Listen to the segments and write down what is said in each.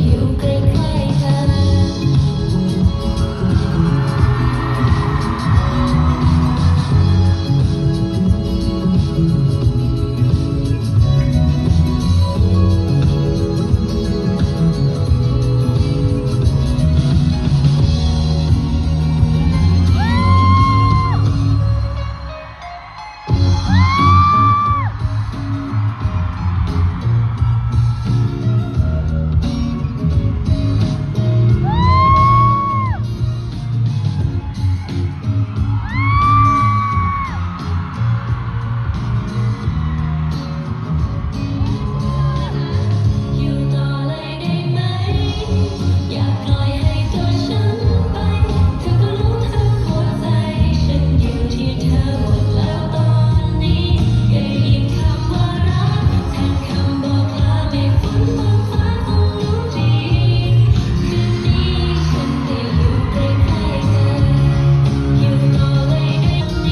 อยู่ใกล้ๆเธอ อยู่ต่อเลยได้ไหมอย่าปล่อยให้ตัวฉันไปเธอก็รู้ทั้งหัวใจฉันอยู่ที่เธอหมดแล้วตอนนี้ได้ยินคำว่ารักแทนคำบอกลาไม่ฝนบนฟ้าคงรู้ดีคืนนี้ฉันได้อยู่ใกล้ๆเธออยู่ต่อเลยได้ไหม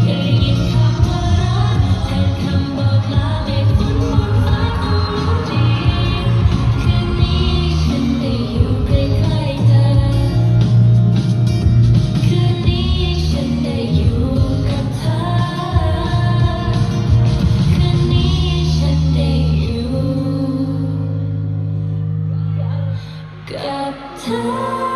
ได้ยินคำว่ารักแทนคำบอกลาไม่ฝนบนฟ้าคงรู้ดี คืนนี้ฉันได้อยู่ใกล้ๆเธอ คืนนี้ฉันได้อยู่กับเธอ คืนนี้ฉันได้อยู่กับเธอ